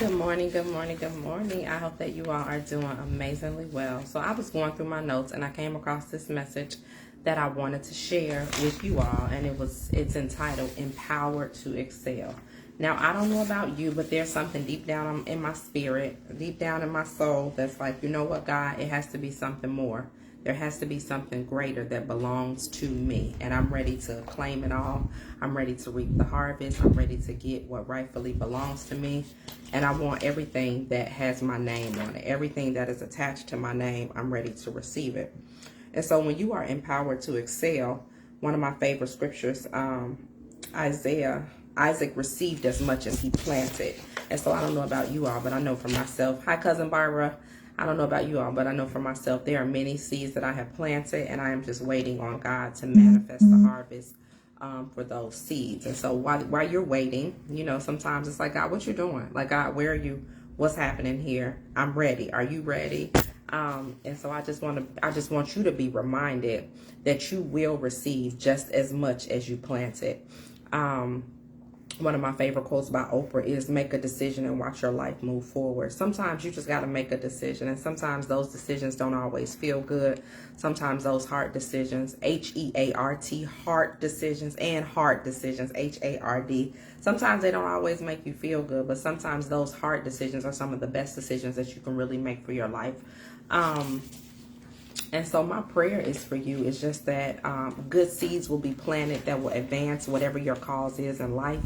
Good morning, good morning, good morning. I hope that you all are doing amazingly well. So I was going through my notes and I came across this message that I wanted to share with you all, and it's entitled Empowered to Excel. Now, I don't know about you, but there's something deep down in my spirit, deep down in my soul that's like, you know what, God, it has to be something more. There has to be something greater that belongs to me, and I'm ready to claim it all. I'm ready to reap the harvest. I'm ready to get what rightfully belongs to me, and I want everything that has my name on it. Everything that is attached to my name, I'm ready to receive it. And so when you are empowered to excel, one of my favorite scriptures, Isaac received as much as he planted. And so I don't know about you all, but I know for myself. Hi, Cousin Barbara. I don't know about you all, but I know for myself, there are many seeds that I have planted, and I am just waiting on God to manifest the harvest for those seeds. And so while you're waiting, you know, sometimes it's like, God, what you doing? Like, God, where are you? What's happening here? I'm ready. Are you ready? And so I just want you to be reminded that you will receive just as much as you planted. One of my favorite quotes by Oprah is make a decision and watch your life move forward. Sometimes you just got to make a decision, and sometimes those decisions don't always feel good. Sometimes those hard decisions, H-E-A-R-T, heart decisions, and hard decisions, H-A-R-D. Sometimes they don't always make you feel good, but sometimes those hard decisions are some of the best decisions that you can really make for your life. And so my prayer is for you is just that good seeds will be planted that will advance whatever your cause is in life.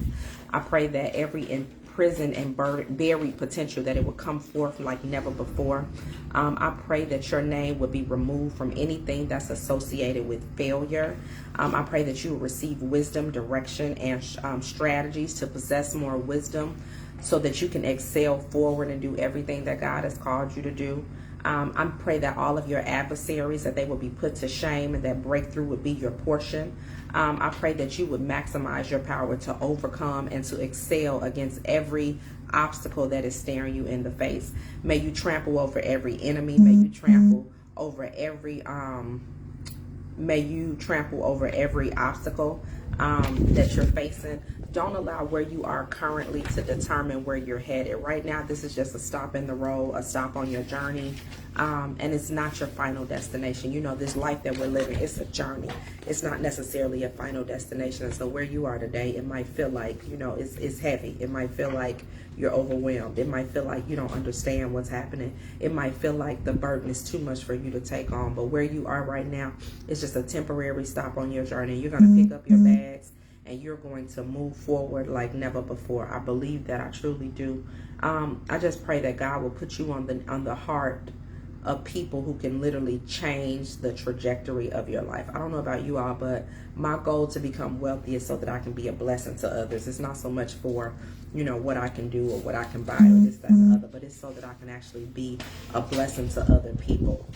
I pray that every imprisoned and buried potential, that it will come forth like never before. I pray that your name would be removed from anything that's associated with failure. I pray that you will receive wisdom, direction, and strategies to possess more wisdom so that you can excel forward and do everything that God has called you to do. I pray that all of your adversaries, that they will be put to shame and that breakthrough would be your portion. I pray that you would maximize your power to overcome and to excel against every obstacle that is staring you in the face. May you trample over every enemy. May you trample over every obstacle that you're facing. Don't allow where you are currently to determine where you're headed. Right now, this is just a stop in the road, a stop on your journey, and it's not your final destination. You know, this life that we're living, it's a journey. It's not necessarily a final destination. And so where you are today, it might feel like, you know, it's heavy. It might feel like you're overwhelmed. It might feel like you don't understand what's happening. It might feel like the burden is too much for you to take on. But where you are right now, it's just a temporary stop on your journey. You're going to pick up your bags and you're going to move forward like never before. I believe that. I truly do. I just pray that God will put you on the heart of people who can literally change the trajectory of your life. I don't know about you all, but my goal to become wealthy is so that I can be a blessing to others. It's not so much for, you know, what I can do or what I can buy or this, that, and the other, but it's so that I can actually be a blessing to other people.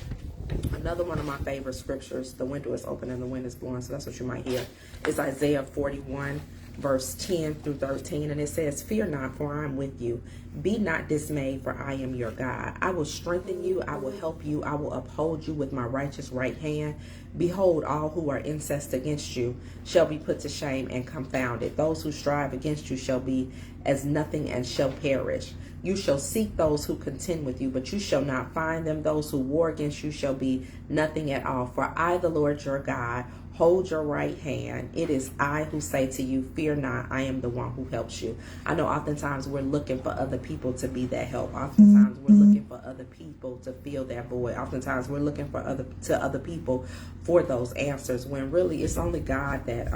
Another one of my favorite scriptures, the window is open and the wind is blowing, so that's what you might hear, is Isaiah 41, verse 10 through 13. And it says, fear not, for I am with you. Be not dismayed, for I am your God. I will strengthen you. I will help you. I will uphold you with my righteous right hand. Behold, all who are incensed against you shall be put to shame and confounded. Those who strive against you shall be as nothing and shall perish. You shall seek those who contend with you, but you shall not find them. Those who war against you shall be nothing at all. For I, the Lord your God, hold your right hand. It is I who say to you, fear not, I am the one who helps you. I know oftentimes we're looking for other people to be that help. Oftentimes we're looking for other people to fill that void. Oftentimes we're looking for other people for those answers, when really it's only God that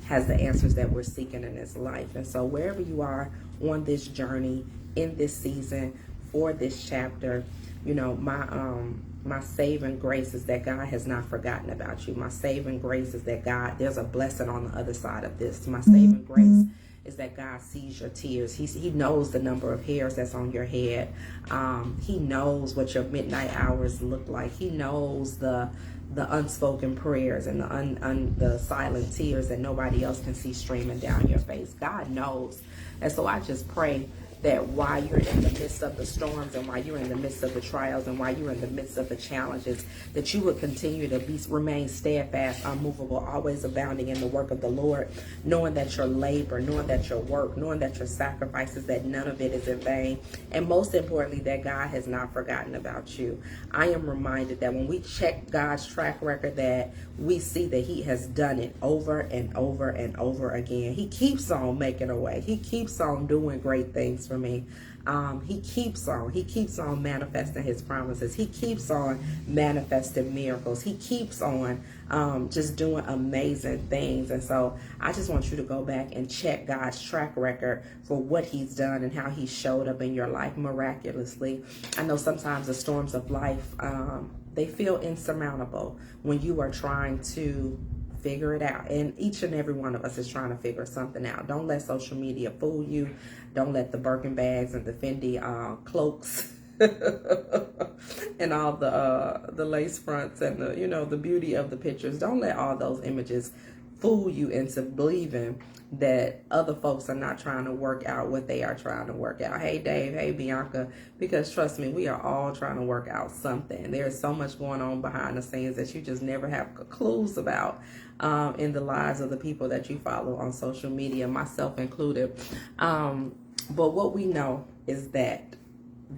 has the answers that we're seeking in this life. And so wherever you are on this journey, in this season, for this chapter, you know, my saving grace is that God has not forgotten about you. My saving grace is that God, there's a blessing on the other side of this. My saving grace is that God sees your tears. He knows the number of hairs that's on your head. He knows what your midnight hours look like. He knows the unspoken prayers and the silent tears that nobody else can see streaming down your face. God knows. And so I just pray that while you're in the midst of the storms and while you're in the midst of the trials and while you're in the midst of the challenges, that you would continue to remain steadfast, unmovable, always abounding in the work of the Lord, knowing that your labor, knowing that your work, knowing that your sacrifices, that none of it is in vain. And most importantly, that God has not forgotten about you. I am reminded that when we check God's track record, that we see that he has done it over and over and over again. He keeps on making a way. He keeps on doing great things for me. He keeps on manifesting his promises. He keeps on manifesting miracles. He keeps on just doing amazing things. And so I just want you to go back and check God's track record for what he's done and how he showed up in your life miraculously. I know sometimes the storms of life, they feel insurmountable when you are trying to figure it out. And each and every one of us is trying to figure something out. Don't let social media fool you. Don't let the Birkin bags and the Fendi cloaks and all the lace fronts and the beauty of the pictures. Don't let all those images fool you into believing that other folks are not trying to work out what they are trying to work out. Hey Dave, hey Bianca, because trust me, we are all trying to work out something. There's so much going on behind the scenes that you just never have clues about in the lives of the people that you follow on social media, myself included. But what we know is that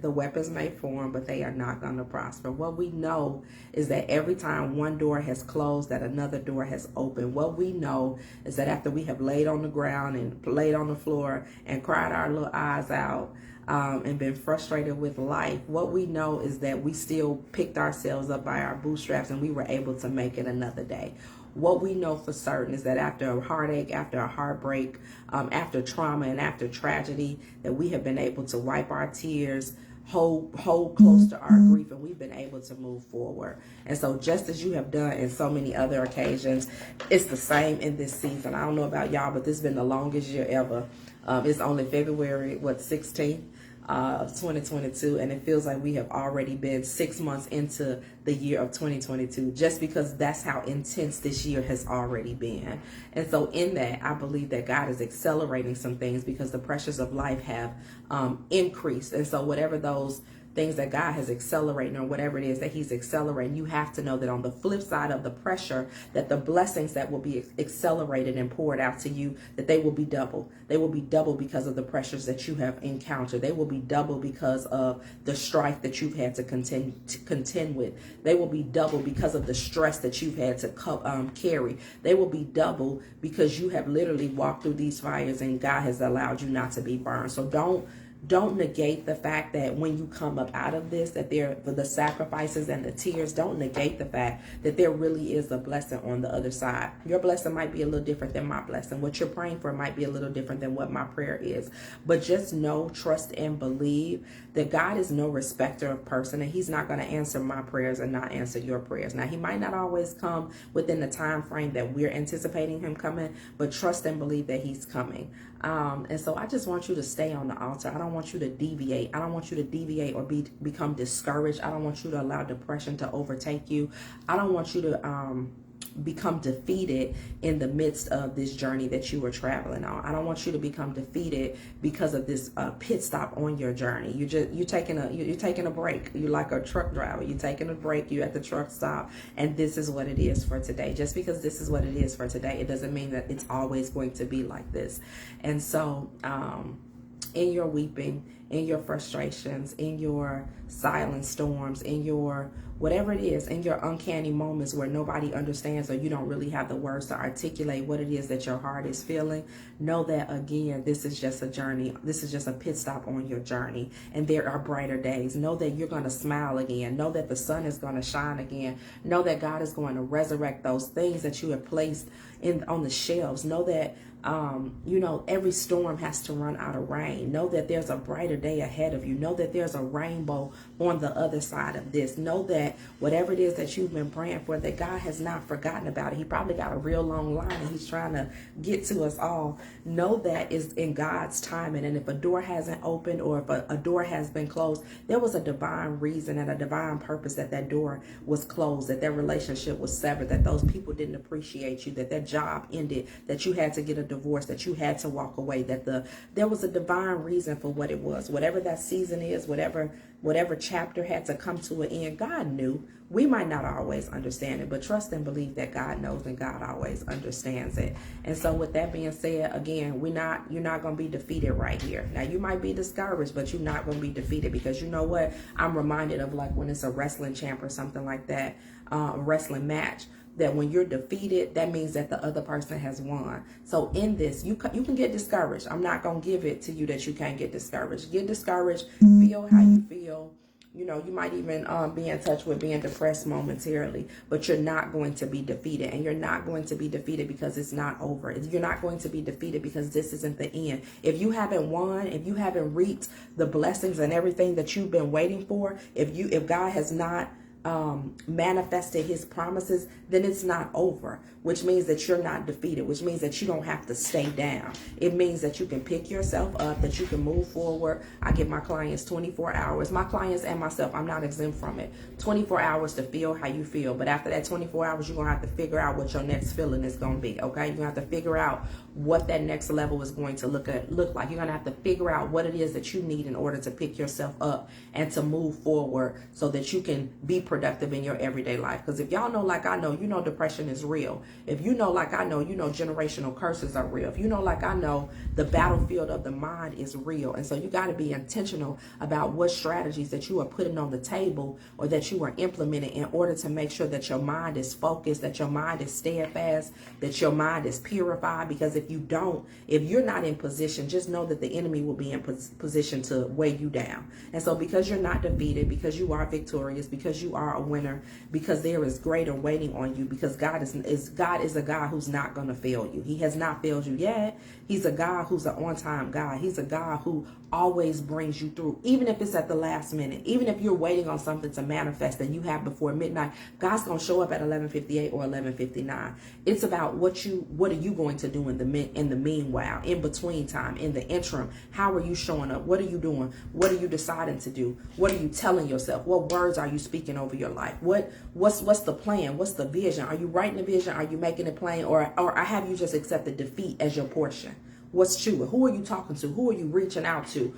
the weapons may form, but they are not going to prosper. What we know is that every time one door has closed, that another door has opened. What we know is that after we have laid on the ground and laid on the floor and cried our little eyes out and been frustrated with life, what we know is that we still picked ourselves up by our bootstraps and we were able to make it another day. What we know for certain is that after a heartache, after a heartbreak, after trauma and after tragedy, that we have been able to wipe our tears, hold close to our grief, and we've been able to move forward. And so just as you have done in so many other occasions, it's the same in this season. I don't know about y'all, but this has been the longest year ever. It's only February, 16th? 2022, and it feels like we have already been 6 months into the year of 2022, just because that's how intense this year has already been. And so in that, I believe that God is accelerating some things because the pressures of life have increased. And so whatever those things that God has accelerating, or whatever it is that he's accelerating, you have to know that on the flip side of the pressure, that the blessings that will be accelerated and poured out to you, that they will be double. They will be double because of the pressures that you have encountered. They will be double because of the strife that you've had to contend with. They will be double because of the stress that you've had to carry. They will be double because you have literally walked through these fires and God has allowed you not to be burned. So don't negate the fact that when you come up out of this, that there, for the sacrifices and the tears, don't negate the fact that there really is a blessing on the other side. Your blessing might be a little different than my blessing. What you're praying for might be a little different than what my prayer is. But just know, trust, and believe that God is no respecter of person, and he's not going to answer my prayers and not answer your prayers. Now, he might not always come within the time frame that we're anticipating him coming, but trust and believe that he's coming. And so I just want you to stay on the altar. I don't want you to deviate. I don't want you to deviate or become discouraged. I don't want you to allow depression to overtake you. I don't want you to become defeated in the midst of this journey that you were traveling on. I don't want you to become defeated because of this pit stop on your journey. You're taking a break. You're like a truck driver. You're taking a break. You're at the truck stop, and this is what it is for today. Just because this is what it is for today, it doesn't mean that it's always going to be like this. And so in your weeping, in your frustrations, in your silent storms, in your whatever it is, in your uncanny moments where nobody understands or you don't really have the words to articulate what it is that your heart is feeling, know that, again, this is just a journey. This is just a pit stop on your journey, and there are brighter days. Know that you're going to smile again. Know that the sun is going to shine again. Know that God is going to resurrect those things that you have placed on the shelves. Know that every storm has to run out of rain. Know that there's a brighter brighter day ahead of you. Know that there's a rainbow on the other side of this. Know that whatever it is that you've been praying for, that God has not forgotten about it. He probably got a real long line and he's trying to get to us all. Know that it's in God's timing. And if a door hasn't opened, or if a door has been closed, there was a divine reason and a divine purpose that that door was closed, that their relationship was severed, that those people didn't appreciate you, that their job ended, that you had to get a divorce, that you had to walk away, that there was a divine reason for what it was. Whatever that season is, whatever chapter had to come to an end, God knew. We might not always understand it, but trust and believe that God knows and God always understands it. And so with that being said, again, you're not going to be defeated right here. Now, you might be discouraged, but you're not going to be defeated, because you know what? I'm reminded of like when it's a wrestling champ or something like that, wrestling match, that when you're defeated, that means that the other person has won. So in this, you can get discouraged. I'm not going to give it to you that you can't get discouraged. Get discouraged, feel how you feel. You know, you might even be in touch with being depressed momentarily, but you're not going to be defeated. And you're not going to be defeated because it's not over. You're not going to be defeated because this isn't the end. If you haven't won, if you haven't reaped the blessings and everything that you've been waiting for, if God has not manifested his promises, then it's not over, which means that you're not defeated, which means that you don't have to stay down. It means that you can pick yourself up, that you can move forward. I give my clients 24 hours, my clients and myself, I'm not exempt from it, 24 hours to feel how you feel. But after that 24 hours, you're going to have to figure out what your next feeling is going to be. Okay. You're going to have to figure out what that next level is going to look like. You're going to have to figure out what it is that you need in order to pick yourself up and to move forward so that you can be productive in your everyday life. Because if y'all know like I know, you know depression is real. If you know like I know, you know generational curses are real. If you know like I know, the battlefield of the mind is real. And so you got to be intentional about what strategies that you are putting on the table or that you are implementing in order to make sure that your mind is focused, that your mind is steadfast, that your mind is purified. Because if you're not in position, just know that the enemy will be in position to weigh you down. And so because you're not defeated, because you are victorious, because you are a winner, because there is greater waiting on you, because God is a God who's not going to fail you. He has not failed you yet. He's a God who's an on-time God. He's a God who always brings you through, even if it's at the last minute, even if you're waiting on something to manifest that you have before midnight. God's going to show up at 11:58 or 11:59. It's about what are you going to do in the meanwhile, in between time, in the interim. How are you showing up? What are you doing? What are you deciding to do? What are you telling yourself? What words are you speaking over your life? What's the plan? What's the vision? Are you writing a vision? Are you making it plain? Or have you just accepted defeat as your portion? What's true? Who are you talking to? Who are you reaching out to?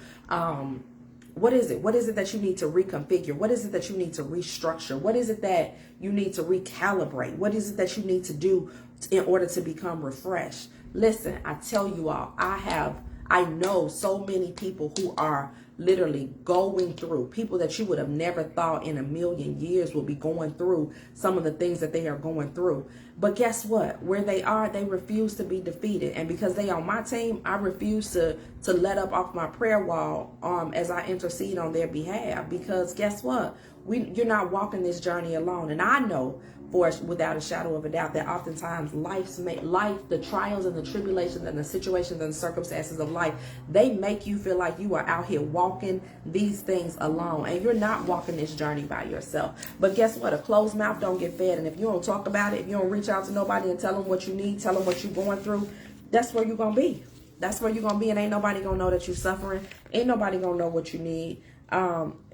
What is it? What is it that you need to reconfigure? What is it that you need to restructure? What is it that you need to recalibrate? What is it that you need to do in order to become refreshed? Listen, I tell you all, I know so many people who are literally going through, people that you would have never thought in a million years will be going through some of the things that they are going through. But guess what? Where they are, they refuse to be defeated. And because they on my team, I refuse to let up off my prayer wall as I intercede on their behalf. Because guess what? You're not walking this journey alone. And I know without a shadow of a doubt that oftentimes the trials and the tribulations and the situations and the circumstances of life, they make you feel like you are out here walking these things alone, and you're not walking this journey by yourself. But guess what? A closed mouth don't get fed. And if you don't talk about it, if you don't reach out to nobody and tell them what you need, tell them what you're going through, that's where you're going to be. That's where you're going to be. And ain't nobody going to know that you're suffering. Ain't nobody going to know what you need.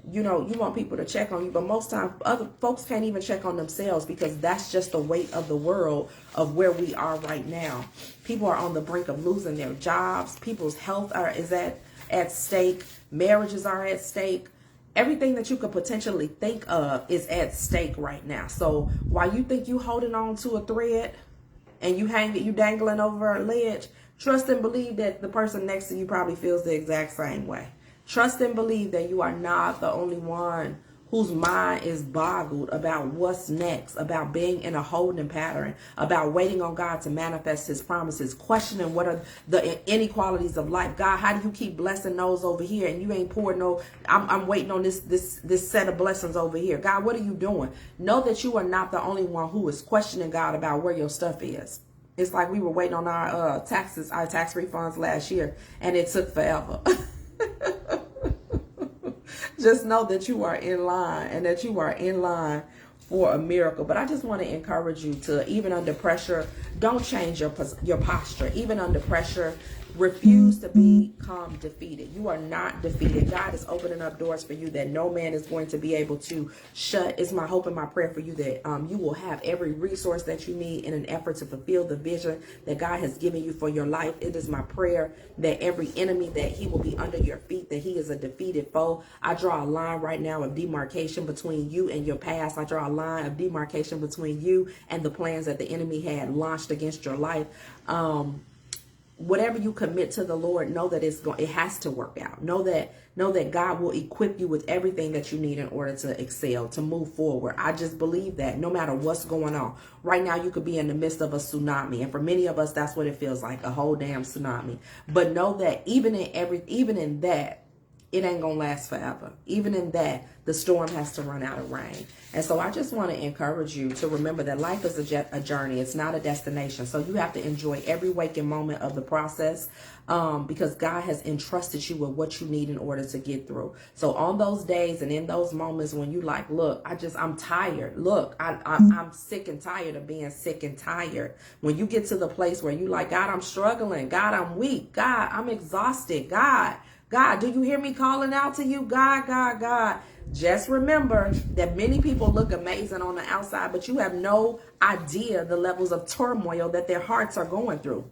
You know, you want people to check on you, but most times other folks can't even check on themselves, because that's just the weight of the world of where we are right now. People are on the brink of losing their jobs. People's health is at stake. Marriages are at stake. Everything that you could potentially think of is at stake right now. So while you think you holding on to a thread and you dangling over a ledge, trust and believe that the person next to you probably feels the exact same way. Trust and believe that you are not the only one whose mind is boggled about what's next, about being in a holding pattern, about waiting on God to manifest his promises, questioning what are the inequalities of life. God, how do you keep blessing those over here and you ain't poured I'm waiting on this set of blessings over here. God, what are you doing? Know that you are not the only one who is questioning God about where your stuff is. It's like we were waiting on our tax refunds last year, and it took forever. Just know that you are in line, and that you are in line for a miracle. But I just want to encourage you to, even under pressure, don't change your posture. Even under pressure, refuse to become defeated. You are not defeated. God is opening up doors for you that no man is going to be able to shut. It's my hope and my prayer for you that you will have every resource that you need in an effort to fulfill the vision that God has given you for your life. It is my prayer that every enemy, that he will be under your feet, that he is a defeated foe. I draw a line right now of demarcation between you and your past. I draw a line of demarcation between you and the plans that the enemy had launched against your life. Whatever you commit to the Lord, know that it has to work out. Know that God will equip you with everything that you need in order to excel, to move forward. I just believe that no matter what's going on. Right now, you could be in the midst of a tsunami. And for many of us, that's what it feels like, a whole damn tsunami. But know that even in that, it ain't gonna last forever. Even in that, the storm has to run out of rain. And so I just want to encourage you to remember that life is a journey. It's not a destination. So you have to enjoy every waking moment of the process, because God has entrusted you with what you need in order to get through. So on those days and in those moments when you like, look, I'm tired. Look, I'm sick and tired of being sick and tired. When you get to the place where you like, God, I'm struggling. God, I'm weak. God, I'm exhausted. God, do you hear me calling out to you? God. Just remember that many people look amazing on the outside, but you have no idea the levels of turmoil that their hearts are going through.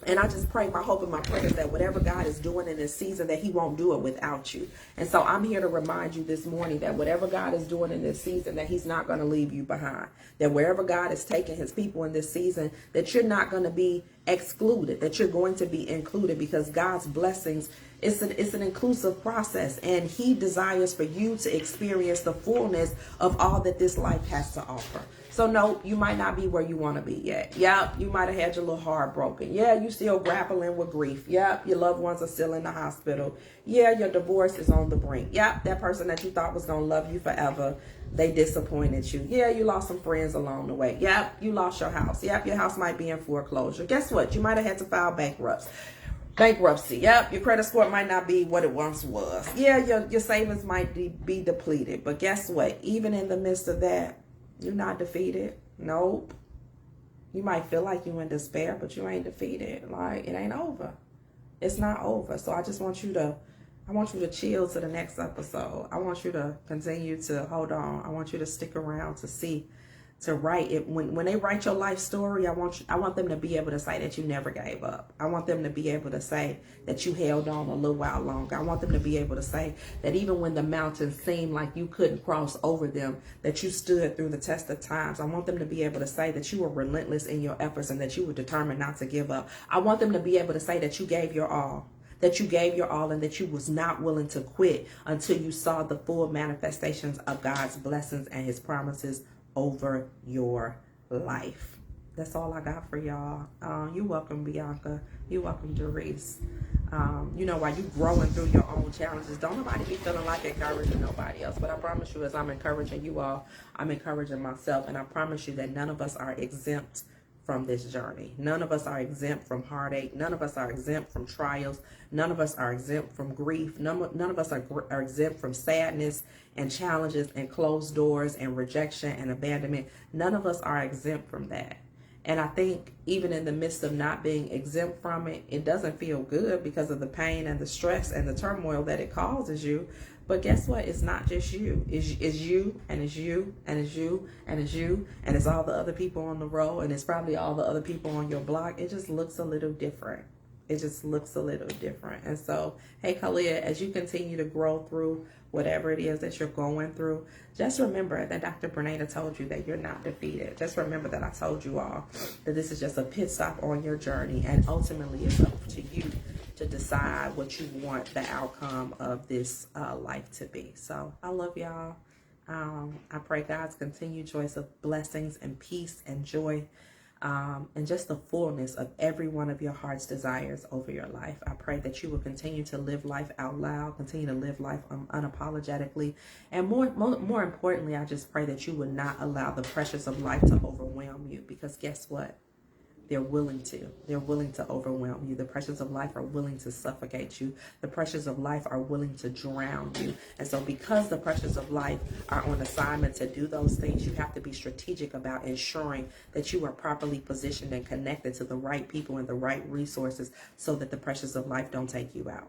And I just pray, my hope and my prayer is that whatever God is doing in this season, that he won't do it without you. And so I'm here to remind you this morning that whatever God is doing in this season, that he's not going to leave you behind. That wherever God is taking his people in this season, that you're not going to be excluded, that you're going to be included, because God's blessings, it's an inclusive process, and he desires for you to experience the fullness of all that this life has to offer. So no, you might not be where you want to be yet. Yeah, you might have had your little heart broken. Yeah, you still grappling with grief. Yeah, your loved ones are still in the hospital. Yeah, your divorce is on the brink. Yeah, that person that you thought was going to love you forever, they disappointed you. Yeah, you lost some friends along the way. Yeah, you lost your house. Yeah, your house might be in foreclosure. Guess what? You might have had to file bankruptcy. Yep, your credit score might not be what it once was. Yeah, your savings might be depleted. But guess what? Even in the midst of that, you're not defeated. Nope. You might feel like you're in despair, but you ain't defeated. Like, it ain't over. It's not over. So I just want you to, chill to the next episode. I want you to continue to hold on. I want you to stick around to write it. When they write your life story, I want them to be able to say that you never gave up. I want them to be able to say that you held on a little while longer. I want them to be able to say that even when the mountains seemed like you couldn't cross over them, that you stood through the test of times. I want them to be able to say that you were relentless in your efforts and that you were determined not to give up. I want them to be able to say that you gave your all. That you gave your all, and that you was not willing to quit until you saw the full manifestations of God's blessings and his promises over your life. That's all I got for y'all. You're welcome, Bianca. You're welcome, Doris. While you growing through your own challenges, don't nobody be feeling like encouraging nobody else. But I promise you, as I'm encouraging you all, I'm encouraging myself. And I promise you that none of us are exempt from this journey. None of us are exempt from heartache. None of us are exempt from trials. None of us are exempt from grief. None of us are exempt from sadness and challenges and closed doors and rejection and abandonment. None of us are exempt from that. And I think even in the midst of not being exempt from it, it doesn't feel good because of the pain and the stress and the turmoil that it causes you. But guess what? It's not just you. It's you, and it's you, and it's you, and it's you, and it's all the other people on the road, and it's probably all the other people on your block. It just looks a little different. It just looks a little different. And so, hey, Khalid, as you continue to grow through whatever it is that you're going through, just remember that Dr. Berneda told you that you're not defeated. Just remember that I told you all that this is just a pit stop on your journey, and ultimately it's up to you to decide what you want the outcome of this life to be. So I love y'all. I pray God's continued choice of blessings and peace and joy, and just the fullness of every one of your heart's desires over your life. I pray that you will continue to live life out loud, continue to live life unapologetically, and more importantly, I just pray that you would not allow the pressures of life to overwhelm you, because guess what? They're willing to. They're willing to overwhelm you. The pressures of life are willing to suffocate you. The pressures of life are willing to drown you. And so because the pressures of life are on assignment to do those things, you have to be strategic about ensuring that you are properly positioned and connected to the right people and the right resources so that the pressures of life don't take you out.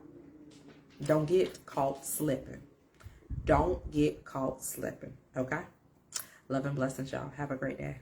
Don't get caught slipping. Don't get caught slipping. Okay? Love and blessings, y'all. Have a great day.